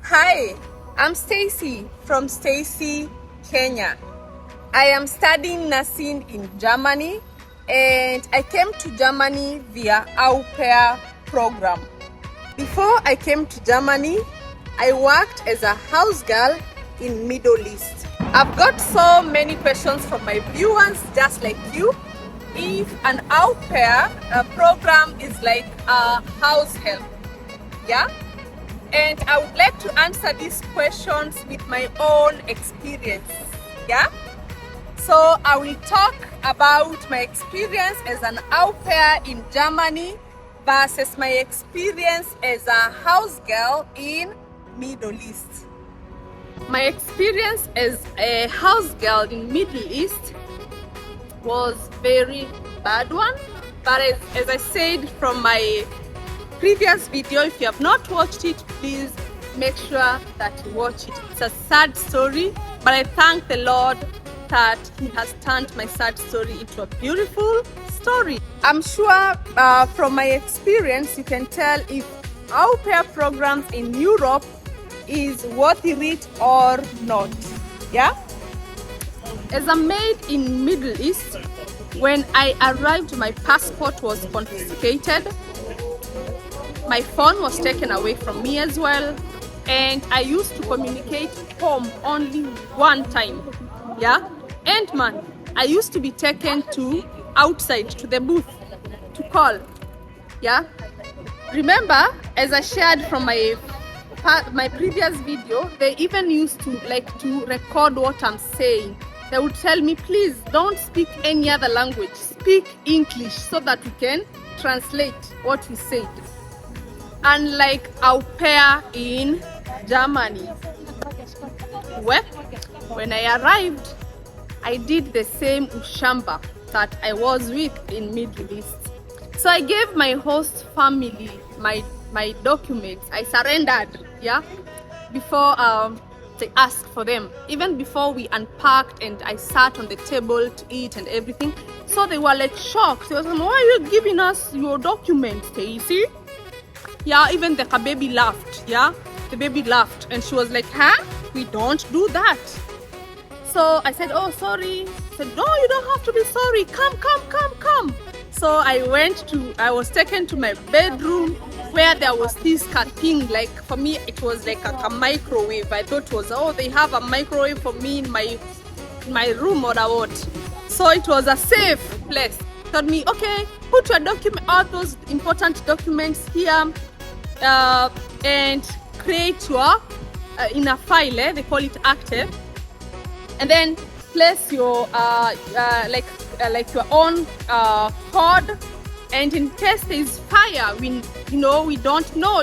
Hi, I'm Stacy from Stacy, Kenya. I am studying nursing in Germany and I came to Germany via AuPair program. Before I came to Germany, I worked as a house girl in Middle East. I've got so many questions from my viewers just like you. If an AuPair program is like a house help, yeah? And I would like to answer these questions with my own experience, yeah? So I will talk about my experience as an au pair in Germany versus my experience as a house girl in Middle East. My experience as a house girl in Middle East was very bad one, but as I said from my previous video, if you have not watched it, please make sure that you watch it. It's a sad story, but I thank the Lord that He has turned my sad story into a beautiful story. I'm sure from my experience, you can tell if au pair programs in Europe is worth it or not. Yeah? As a maid in Middle East, when I arrived, my passport was confiscated. My phone was taken away from me as well, and I used to communicate home only one time. Yeah, and man, I used to be taken to outside to the booth to call. Yeah, remember, as I shared from my previous video, they even used to to record what I'm saying. They would tell me, please don't speak any other language, speak English so that we can translate what you said. Unlike au pair in Germany, when I arrived, I did the same ushamba that I was with in Middle East. So I gave my host family my documents. I surrendered, yeah, before they asked for them. Even before we unpacked and I sat on the table to eat and everything. So they were like shocked. They were like, why are you giving us your documents, Stacy? Yeah, even the baby laughed. Yeah, the baby laughed and she was like, huh? We don't do that. So I said, oh, sorry. I said, no, you don't have to be sorry. Come. So I was taken to my bedroom where there was this thing, like for me, it was like a microwave. I thought it was, oh, they have a microwave for me in my room or what. So it was a safe place. Told me, okay, put your all those important documents here. And create your in a file, they call it active, and then place your like your own code, and in case there is fire, we don't know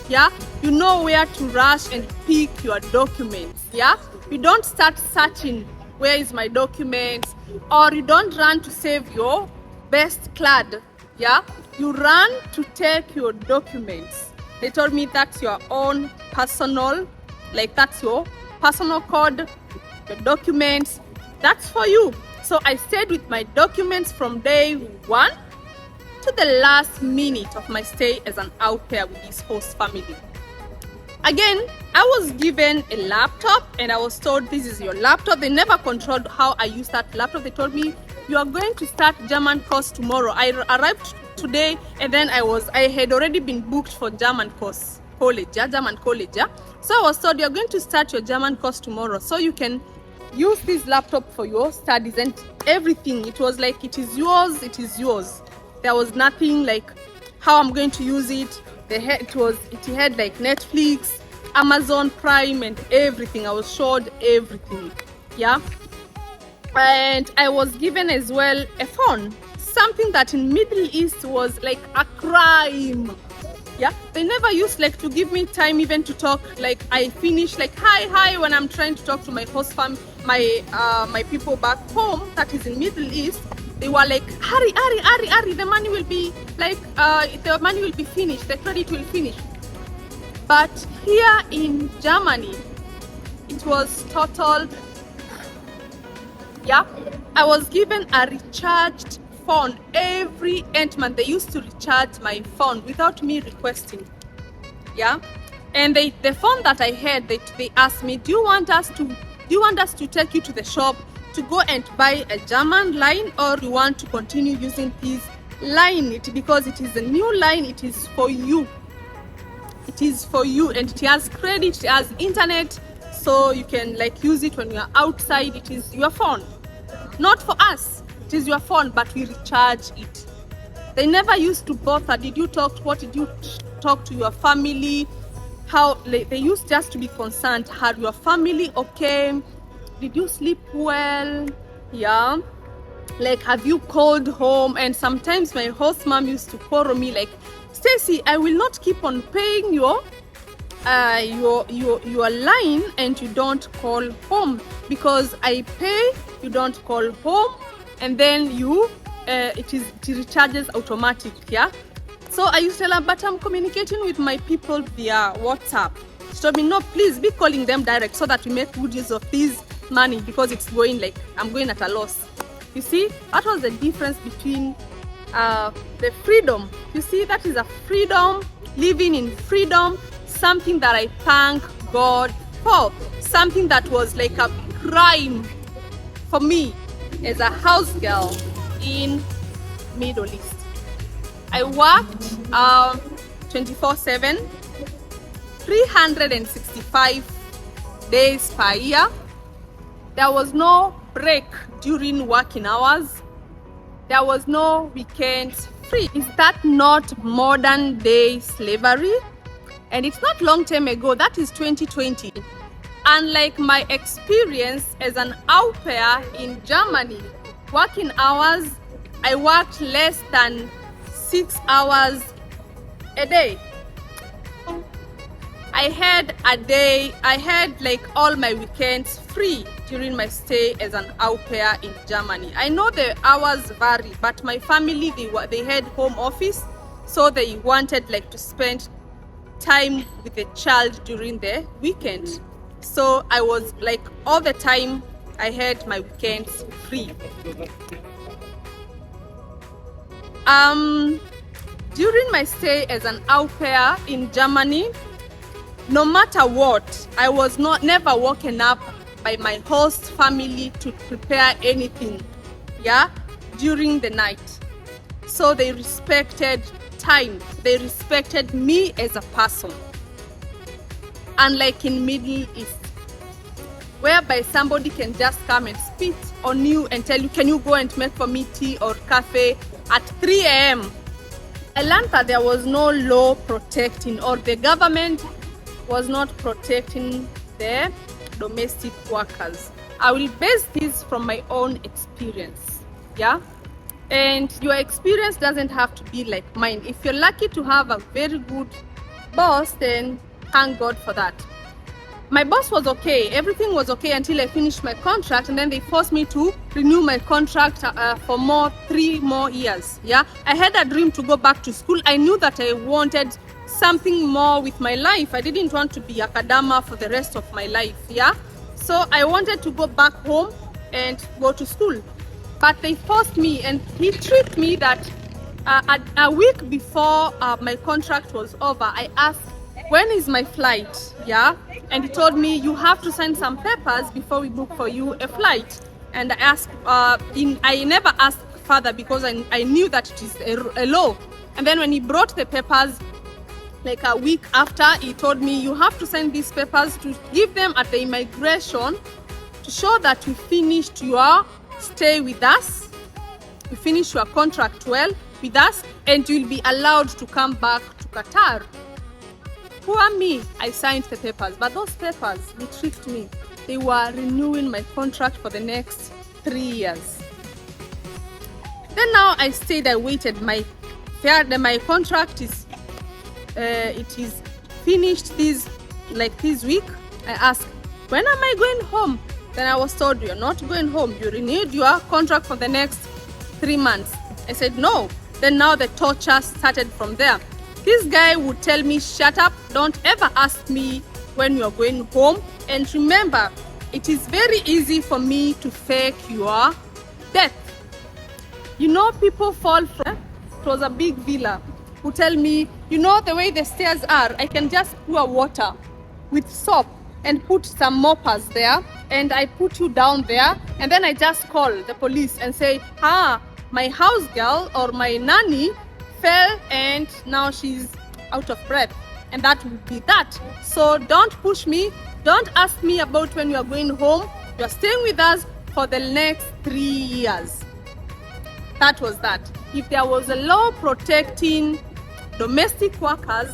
yeah, you know where to rush and pick your documents. Yeah, you don't start searching where is my documents, or you don't run to save your best clad. Yeah, you run to take your documents. They told me that's your own personal, that's your personal code, the documents, that's for you. So I stayed with my documents from day one to the last minute of my stay as an au pair with this host family. Again, I was given a laptop and I was told this is your laptop. They never controlled how I use that laptop. They told me you are going to start German course tomorrow. I arrived today and then I had already been booked for German college. Yeah? So I was told you're going to start your German course tomorrow, so you can use this laptop for your studies and everything. It was like, it is yours. There was nothing like how I'm going to use it. It had like Netflix, Amazon Prime and everything. I was showed everything. Yeah. And I was given as well a phone, something that in Middle East was like a crime. Yeah, they never used to give me time even to talk. Like I finish hi when I'm trying to talk to my host fam, my people back home that is in Middle East. They were like, hurry, the money will be finished, the credit will finish. But here in Germany, it was total. Yeah, I was given a recharged phone every month. They used to recharge my phone without me requesting. Yeah, And the phone that I had, they asked me, do you want us to take you to the shop to go and buy a German line, or you want to continue using this line? Because it is a new line, it is for you. It is for you, and it has credit, it has internet, so you can like use it when you are outside. It is your phone, not for us. It is your phone, but we recharge it. They never used to bother. What did you talk to your family? How they used just to be concerned. Are your family okay? Did you sleep well? Yeah. Like, have you called home? And sometimes my host mom used to call me like, Stacy, I will not keep on paying your line and you don't call home, because I pay, you don't call home, and then you it recharges automatic. Yeah. So I used to tell her, but I'm communicating with my people via WhatsApp. She told me, no, please be calling them direct so that we make good use of this money, because it's going like, I'm going at a loss. You see, that was the difference between the freedom. You see, that is a freedom, living in freedom, something that I thank God for, something that was like a crime for me as a house girl in Middle East. I worked 24/7, 365 days per year. There was no break during working hours. There was no weekends free. Is that not modern day slavery? And it's not long time ago, that is 2020. Unlike my experience as an au pair in Germany, working hours, I worked less than 6 hours a day. I had like all my weekends free during my stay as an au pair in Germany. I know the hours vary, but my family, they had home office, so they wanted like to spend time with the child during the weekend. So I was like, all the time I had my weekends free. During my stay as an au pair in Germany, no matter what, I was never woken up by my host family to prepare anything, yeah, during the night. So they respected time. They respected me as a person. Unlike in Middle East, whereby somebody can just come and spit on you and tell you, can you go and make for me tea or coffee at 3 a.m. I learned that there was no law protecting, or the government was not protecting the domestic workers. I will base this from my own experience, yeah? And your experience doesn't have to be like mine. If you're lucky to have a very good boss, then thank God for that. My boss was okay, everything was okay until I finished my contract, and then they forced me to renew my contract for 3 more years. Yeah, I had a dream to go back to school. I knew that I wanted something more with my life. I didn't want to be a KADAMA for the rest of my life. Yeah, so I wanted to go back home and go to school, but they forced me, and he tricked me that a week before my contract was over, I asked, when is my flight? Yeah, and he told me, you have to sign some papers before we book for you a flight. And I asked, I never asked further, because I knew that it is a law. And then when he brought the papers, like a week after, he told me, you have to sign these papers to give them at the immigration to show that you finished your stay with us, you finished your contract well with us, and you'll be allowed to come back to Qatar. Poor me, I signed the papers, but those papers, they tricked me. They were renewing my contract for the next 3 years. Then now I stayed, I waited. My contract is finished this week. I asked, when am I going home? Then I was told, you're not going home. You renewed your contract for the next 3 months. I said, no. Then now the torture started from there. This guy would tell me, shut up, don't ever ask me when you're going home. And remember, it is very easy for me to fake your death. You know, people fall from, it was a big villa, who tell me, You know the way the stairs are, I can just pour water with soap and put some moppers there, and I put you down there, and then I just call the police and say, my house girl or my nanny fell and now she's out of breath, and that would be that. So don't push me, don't ask me about when you are going home. You are staying with us for the next 3 years. That was that. If there was a law protecting domestic workers,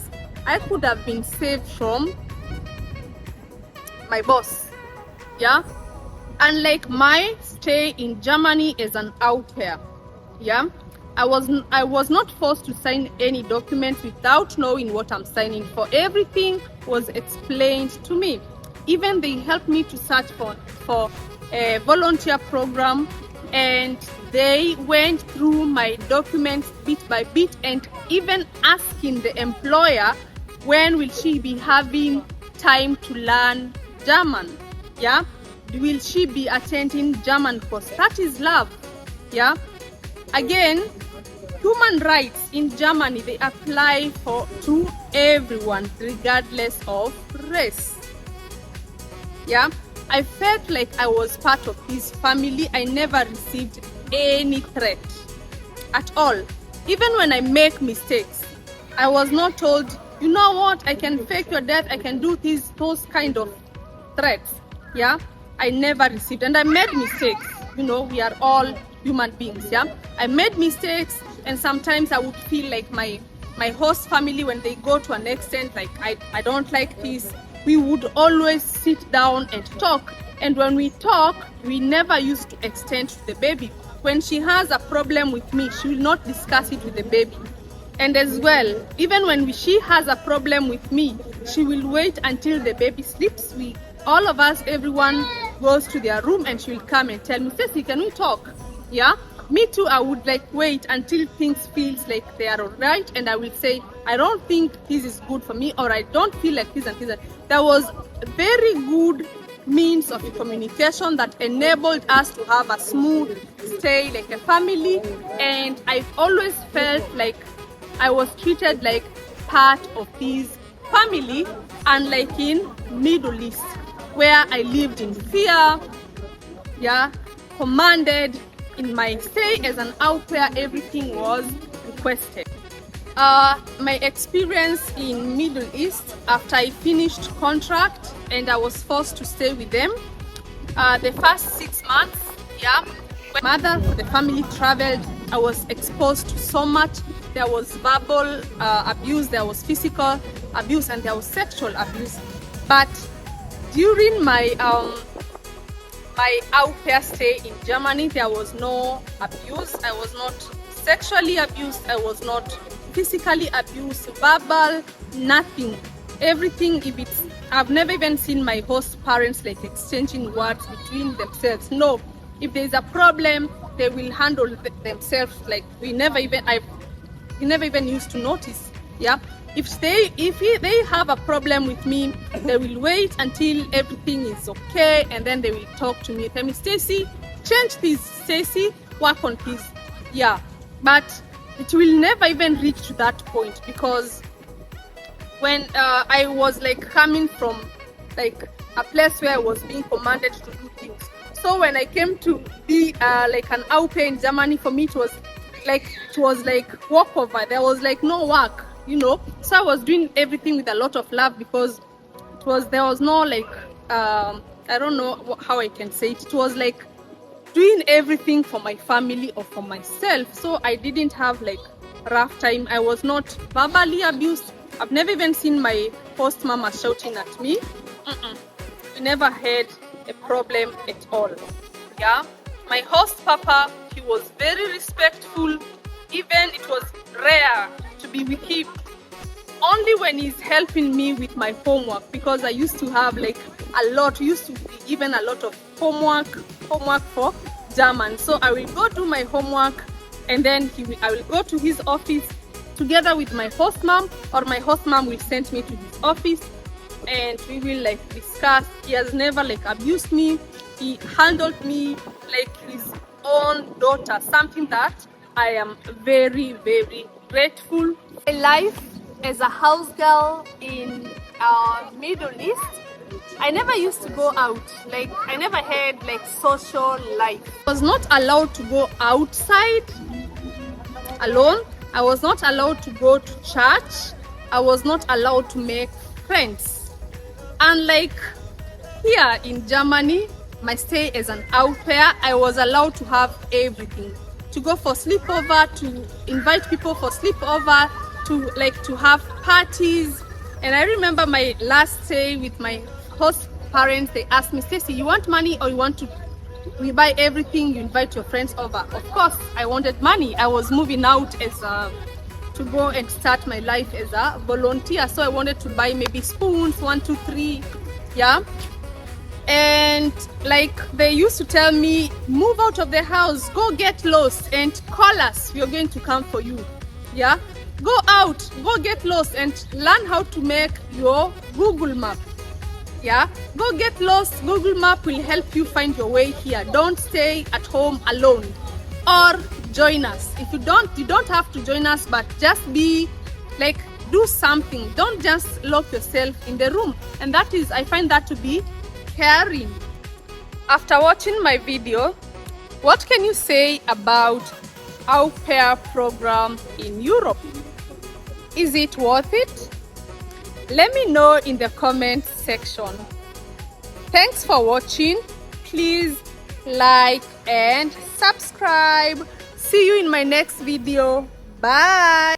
I could have been saved from my boss. Yeah, unlike my stay in Germany as an au pair. Yeah, I was not forced to sign any documents without knowing what I'm signing for. Everything was explained to me. Even they helped me to search for a volunteer program, and they went through my documents bit by bit, and even asking the employer when will she be having time to learn German. Yeah, will she be attending German course? That is love. Yeah, again, human rights in Germany, they apply to everyone regardless of race. Yeah, I felt like I was part of his family. I never received any threat at all. Even when I make mistakes, I was not told, you know what, I can fake your death, I can do those kind of threats. Yeah, I never received, and I made mistakes. You know, we are all human beings. Yeah, I made mistakes, and sometimes I would feel like my host family, when they go to an extent like I don't like this, we would always sit down and talk. And when we talk, we never used to extend to the baby. When she has a problem with me, she will not discuss it with the baby. And as well, even when she has a problem with me, she will wait until the baby sleeps. All of us, everyone goes to their room, and she will come and tell me, Stacy, can we talk? Yeah, me too. I would wait until things feels like they are all right, and I will say, I don't think this is good for me, or I don't feel like this and this. There was very good means of communication that enabled us to have a smooth stay like a family, and I always felt like I was treated like part of this family, unlike in Middle East, where I lived in fear. Yeah, commanded. In my stay as an au pair, everything was requested. My experience in Middle East, after I finished contract and I was forced to stay with them, the first 6 months, yeah, when mother for the family traveled, I was exposed to so much. There was verbal abuse, there was physical abuse, and there was sexual abuse. But during my au pair stay in Germany, there was no abuse. I was not sexually abused, I was not physically abused, verbal, nothing. Everything, I've never even seen my host parents exchanging words between themselves. No, if there's a problem, they will handle themselves. We never even used to notice. Yeah, if they have a problem with me, they will wait until everything is okay, and then they will talk to me. Tell me, Stacy, change this. Stacy, work on this. Yeah, but it will never even reach to that point, because when I was coming from a place where I was being commanded to do things. So when I came to be an au pair in Germany, for me it was walkover. There was no work, you know. So I was doing everything with a lot of love, because there was no I don't know how I can say it. It was doing everything for my family or for myself. So I didn't have rough time. I was not verbally abused. I've never even seen my host mama shouting at me. We never had a problem at all. Yeah, my host papa, he was very respectful. Even it was rare to be with him only when he's helping me with my homework, because I used to have a lot. Used to be given a lot of homework for German. So I will go do my homework, and then I will go to his office together with my host mom, or my host mom will send me to his office, and we will discuss. He has never abused me. He handled me like his own daughter, something that I am very, very grateful. My life as a house girl in Middle East, I never used to go out. Like, I never had like social life. I was not allowed to go outside alone. I was not allowed to go to church. I was not allowed to make friends. Unlike here in Germany, my stay as an au pair, I was allowed to have everything. To go for sleepover, to invite people for sleepover, to have parties. And I remember my last stay with my host parents, they asked me, Stacy, you want money or we buy everything, you invite your friends over? Of course, I wanted money. I was moving out to go and start my life as a volunteer. So I wanted to buy maybe spoons, 1, 2, 3, yeah. And like they used to tell me, move out of the house, go get lost and call us, we are going to come for you, yeah. Go out, go get lost and learn how to make your Google map, yeah. Go get lost, Google map will help you find your way here. Don't stay at home alone, or join us. If you don't have to join us, but just be like, do something. Don't just lock yourself in the room. And that is, I find that to be caring. After watching my video, what can you say about au pair program in Europe? Is it worth it? Let me know in the comment section. Thanks for watching. Please like and subscribe. See you in my next video. Bye.